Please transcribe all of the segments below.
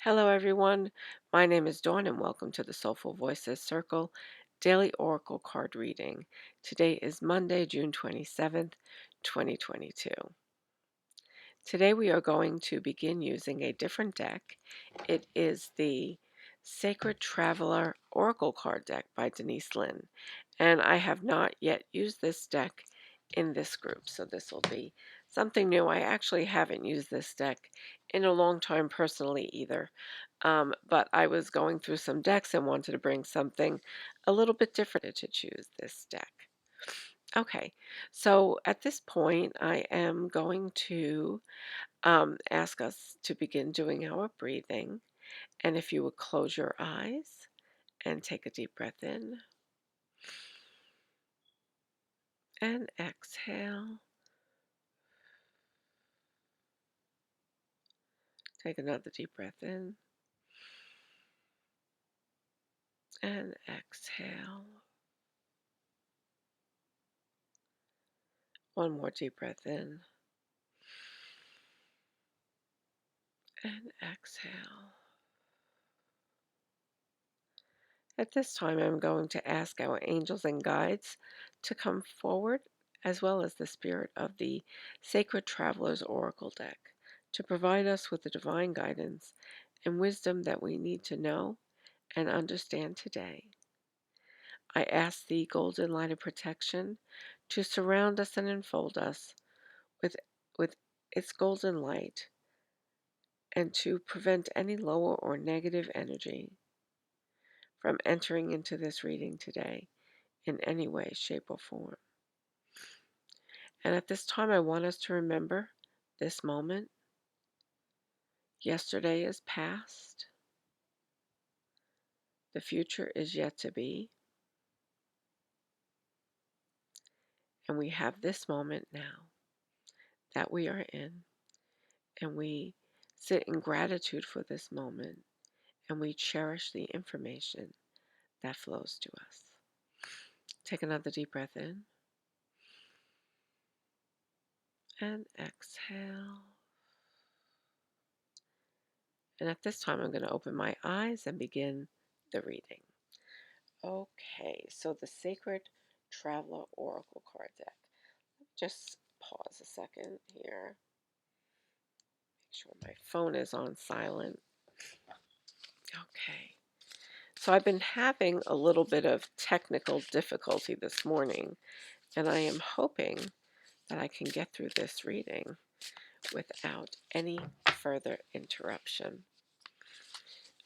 Hello, everyone. My name is Dawn, and welcome to the Soulful Voices Circle Daily Oracle Card Reading. Today is Monday, June 27th, 2022. Today we are going to begin using a different deck. It is the Sacred Traveler Oracle Card deck by Denise Lynn, and I have not yet used this deck in this group, so this will be something new. I actually haven't used this deck in a long time personally either, but I was going through some decks and wanted to bring something a little bit different to choose this deck. Okay, so at this point I am going to ask us to begin doing our breathing. And if you would close your eyes and take a deep breath in and exhale. Take another deep breath in and exhale. One more deep breath in and exhale. At this time, I'm going to ask our angels and guides to come forward, as well as the spirit of the Sacred Traveler's Oracle deck, to provide us with the divine guidance and wisdom that we need to know and understand today. I ask the golden light of protection to surround us and enfold us with, with its golden light, and to prevent any lower or negative energy from entering into this reading today in any way, shape, or form. And at this time, I want us to remember this moment. Yesterday is past. The future is yet to be. And we have this moment now that we are in. And we sit in gratitude for this moment. And we cherish the information that flows to us. Take another deep breath in. And exhale. And at this time, I'm going to open my eyes and begin the reading. Okay, so the Sacred Traveler Oracle card deck. Just pause a second here. Make sure my phone is on silent. Okay, so I've been having a little bit of technical difficulty this morning, and I am hoping that I can get through this reading without any further interruption.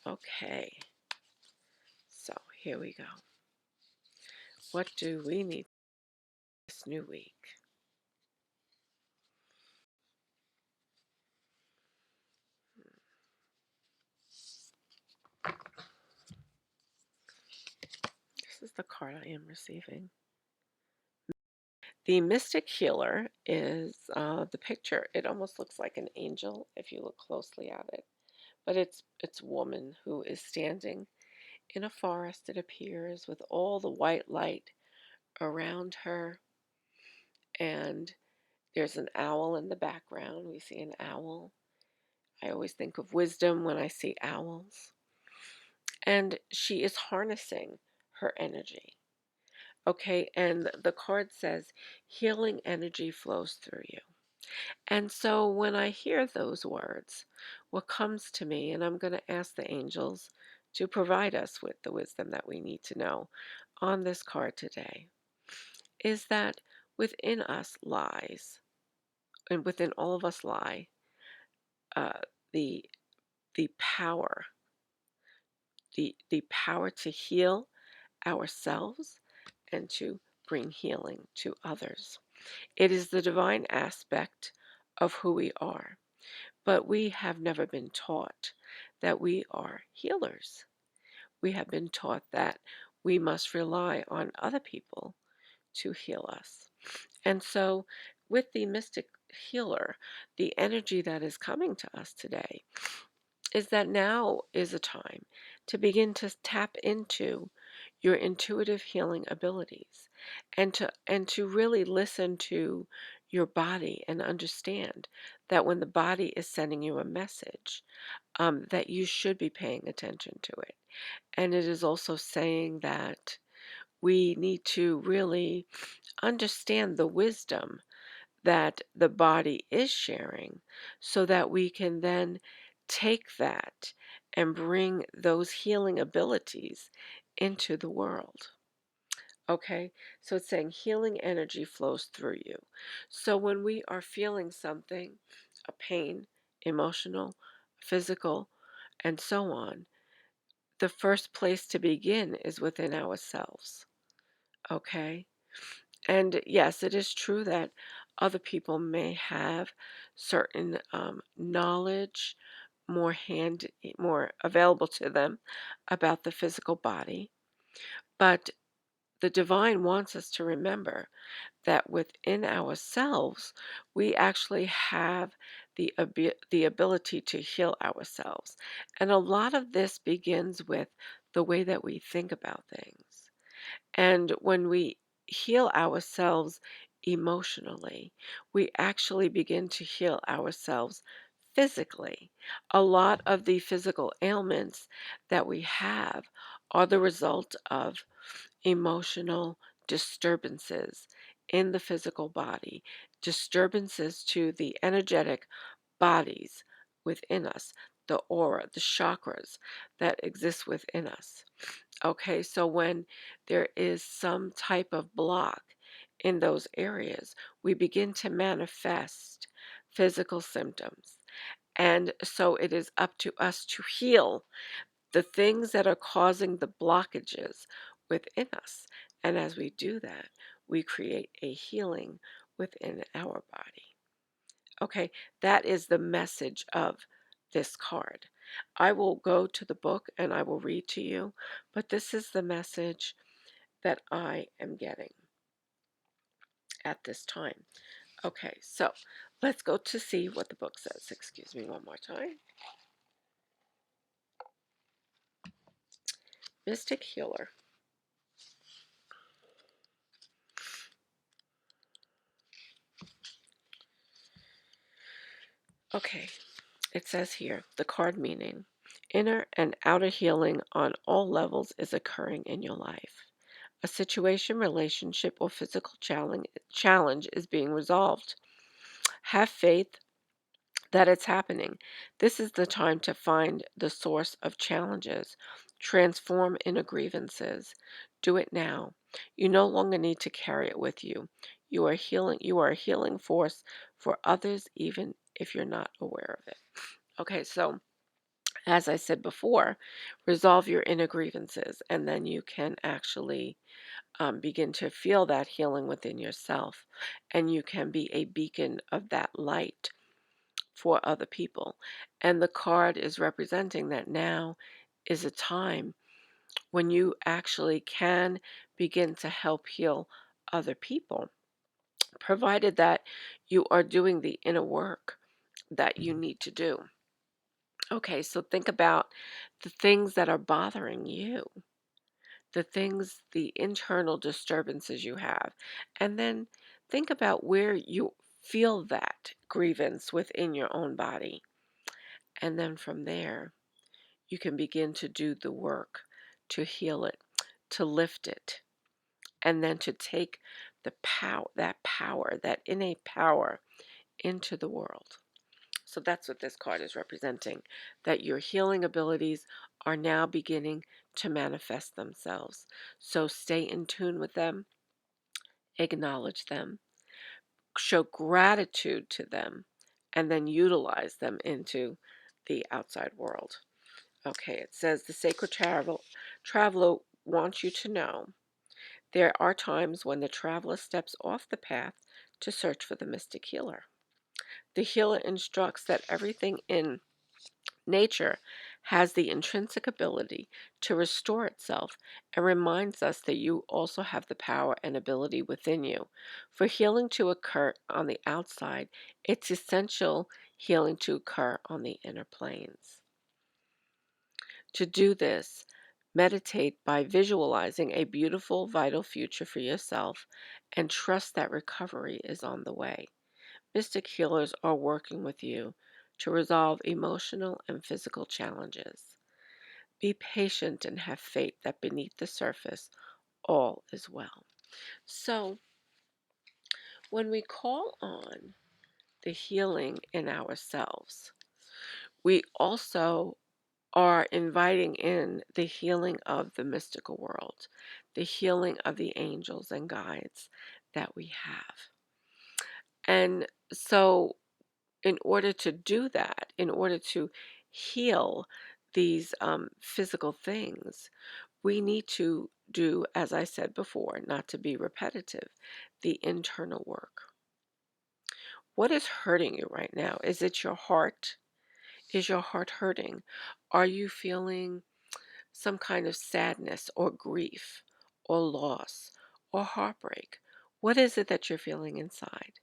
Okay, so here we go. What do we need this new week? This is the card I am receiving. The Mystic Healer is the picture. It almost looks like an angel if you look closely at it, but it's a woman who is standing in a forest, it appears, with all the white light around her, and there's an owl in the background. We see an owl. I always think of wisdom when I see owls. And she is harnessing her energy. Okay, and the card says healing energy flows through you. And so when I hear those words, what comes to me, and I'm going to ask the angels to provide us with the wisdom that we need to know on this card today, is that within us lies, and within all of us lie, uh, the the power, the power to heal ourselves and to bring healing to others. It is the divine aspect of who we are. But we have never been taught that we are healers. We have been taught that we must rely on other people to heal us. And so, with the mystic healer, the energy that is coming to us today is that now is a time to begin to tap into your intuitive healing abilities and to really listen to your body and understand that when the body is sending you a message, that you should be paying attention to it. And it is also saying that we need to really understand the wisdom that the body is sharing so that we can then take that and bring those healing abilities into the world. Okay, so it's saying healing energy flows through you. So when we are feeling something, a pain, emotional, physical, and so on, the first place to begin is within ourselves. Okay, and yes, it is true that other people may have certain knowledge more available to them about the physical body, but the divine wants us to remember that within ourselves, we actually have the ability to heal ourselves. And a lot of this begins with the way that we think about things. And when we heal ourselves emotionally, we actually begin to heal ourselves physically. A lot of the physical ailments that we have are the result of emotional disturbances in the physical body, disturbances to the energetic bodies within us, the aura, the chakras that exist within us. Okay, so when there is some type of block in those areas, we begin to manifest physical symptoms. And so it is up to us to heal the things that are causing the blockages within us. And as we do that, we create a healing within our body. Okay, that is the message of this card. I will go to the book and I will read to you, but this is the message that I am getting at this time. Okay, so let's go to see what the book says. Excuse me one more time. Mystic Healer. Okay, it says here the card meaning inner and outer healing on all levels is occurring in your life. A situation, relationship, or physical challenge is being resolved. Have faith that it's happening. This is the time to find the source of challenges. Transform inner grievances. Do it now. You no longer need to carry it with you. You are a healing force for others even if you're not aware of it. Okay, so as I said before, resolve your inner grievances and then you can actually begin to feel that healing within yourself and you can be a beacon of that light for other people. And the card is representing that now is a time when you actually can begin to help heal other people, provided that you are doing the inner work that you need to do. Okay, so think about the things that are bothering you, the internal disturbances you have, and then think about where you feel that grievance within your own body. And then from there, you can begin to do the work to heal it, to lift it, and then to take that innate power into the world. So that's what this card is representing, that your healing abilities are now beginning to manifest themselves. So stay in tune with them, acknowledge them, show gratitude to them, and then utilize them into the outside world. Okay, it says the sacred traveler wants you to know there are times when the traveler steps off the path to search for the mystic healer. The healer instructs that everything in nature has the intrinsic ability to restore itself and reminds us that you also have the power and ability within you. For healing to occur on the outside, it's essential healing to occur on the inner planes. To do this, meditate by visualizing a beautiful, vital future for yourself and trust that recovery is on the way. Mystic healers are working with you to resolve emotional and physical challenges. Be patient and have faith that beneath the surface, all is well. So, when we call on the healing in ourselves, we also are inviting in the healing of the mystical world, the healing of the angels and guides that we have. And so, in order to do that, in order to heal these physical things, we need to do, as I said before, not to be repetitive, the internal work. What is hurting you right now? Is it your heart? Is your heart hurting? Are you feeling some kind of sadness or grief or loss or heartbreak? What is it that you're feeling inside?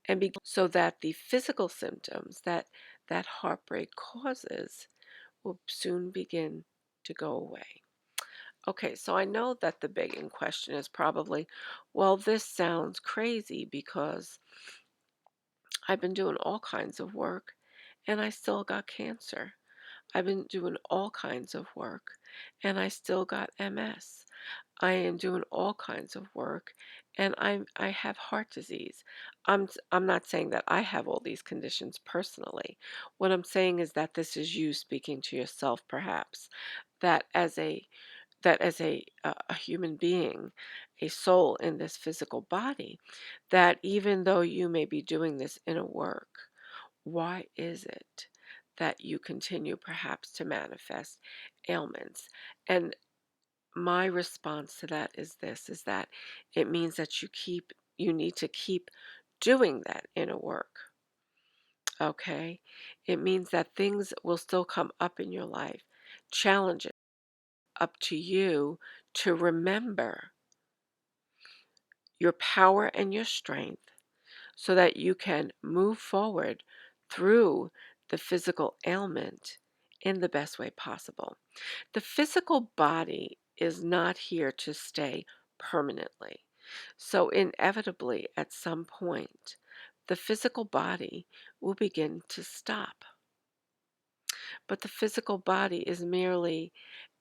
And so that the physical symptoms that that heartbreak causes will soon begin to go away. Okay, so I know that the begging question is probably, well, this sounds crazy because I've been doing all kinds of work and I still got cancer. I've been doing all kinds of work and I still got MS. I am doing all kinds of work and I have heart disease. I'm not saying that I have all these conditions personally. What I'm saying is that this is you speaking to yourself perhaps, that as a human being, a soul in this physical body, that even though you may be doing this inner work, why is it that you continue perhaps to manifest ailments? And my response to that is this, is that it means that you need to keep doing that inner work. Okay? It means that things will still come up in your life, challenges up to you to remember your power and your strength so that you can move forward through the physical ailment in the best way possible. The physical body is not here to stay permanently. So, inevitably, at some point, the physical body will begin to stop. But the physical body is merely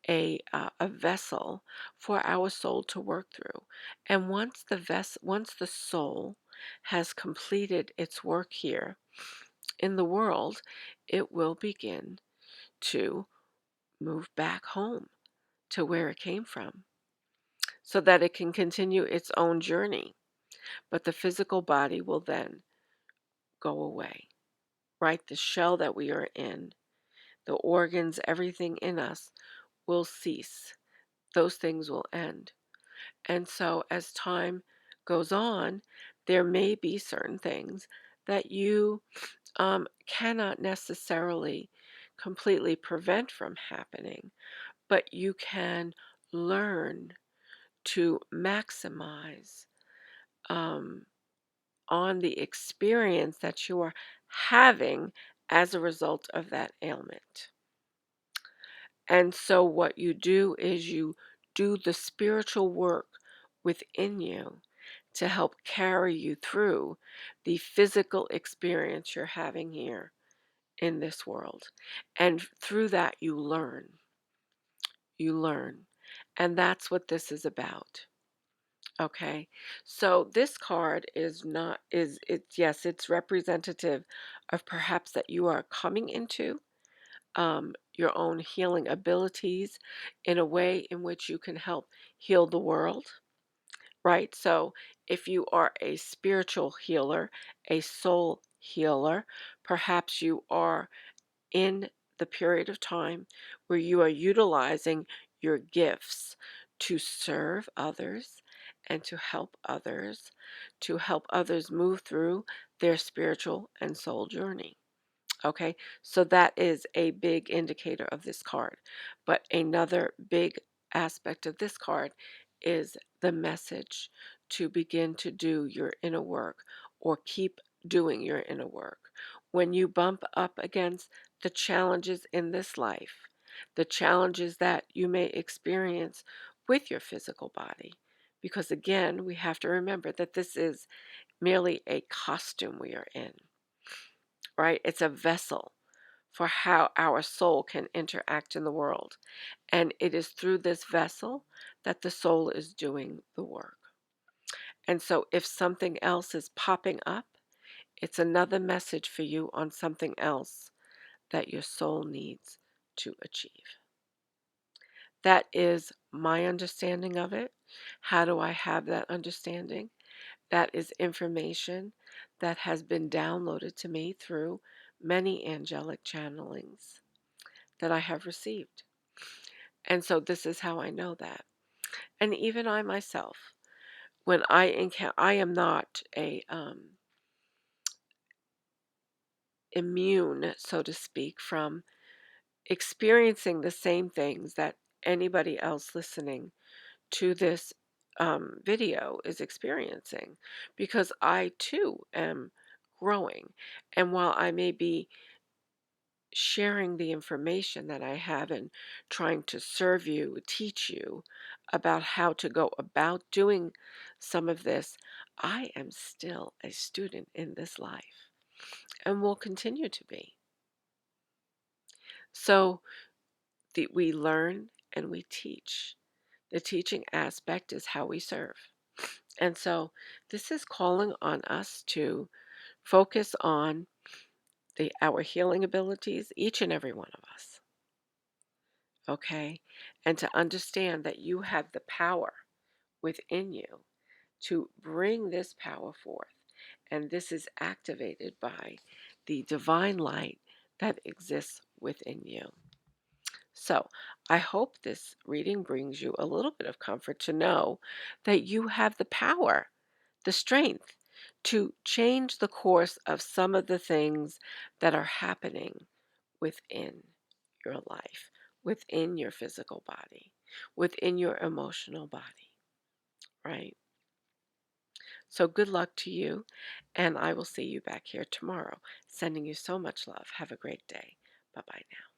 a vessel for our soul to work through. And once the soul has completed its work here in the world, it will begin to move back home to where it came from so that it can continue its own journey. But the physical body will then go away, right? The shell that we are in, the organs, everything in us will cease. Those things will end. And so as time goes on, there may be certain things that you cannot necessarily completely prevent from happening, but you can learn to maximize um, on the experience that you are having as a result of that ailment. And so, what you do is you do the spiritual work within you to help carry you through the physical experience you're having here in this world. And through that, you learn. You learn. And that's what this is about. Okay. So this card is not, it's, yes, it's representative of perhaps that you are coming into your own healing abilities in a way in which you can help heal the world, right? So if you are a spiritual healer, a soul healer, perhaps you are in the period of time where you are utilizing your gifts to serve others and to help others move through their spiritual and soul journey. Okay, so that is a big indicator of this card. But another big aspect of this card is the message to begin to do your inner work or keep doing your inner work. When you bump up against the challenges in this life, the challenges that you may experience with your physical body, because again, we have to remember that this is merely a costume we are in, right? It's a vessel for how our soul can interact in the world. And it is through this vessel that the soul is doing the work. And so if something else is popping up, it's another message for you on something else that your soul needs to achieve. That is my understanding of it. How do I have that understanding? That is information that has been downloaded to me through many angelic channelings that I have received. And so this is how I know that. And even I myself, when I encounter, I am not a immune, so to speak, from experiencing the same things that anybody else listening to this video is experiencing, because I too am growing. And while I may be sharing the information that I have and trying to serve you, teach you about how to go about doing some of this, I am still a student in this life and will continue to be. So we learn and we teach. The teaching aspect is how we serve. And so this is calling on us to focus on our healing abilities, each and every one of us. Okay? And to understand that you have the power within you to bring this power forth. And this is activated by the divine light that exists within you. So I hope this reading brings you a little bit of comfort to know that you have the power, the strength to change the course of some of the things that are happening within your life, within your physical body, within your emotional body, right? So good luck to you, and I will see you back here tomorrow. Sending you so much love. Have a great day. Bye bye now.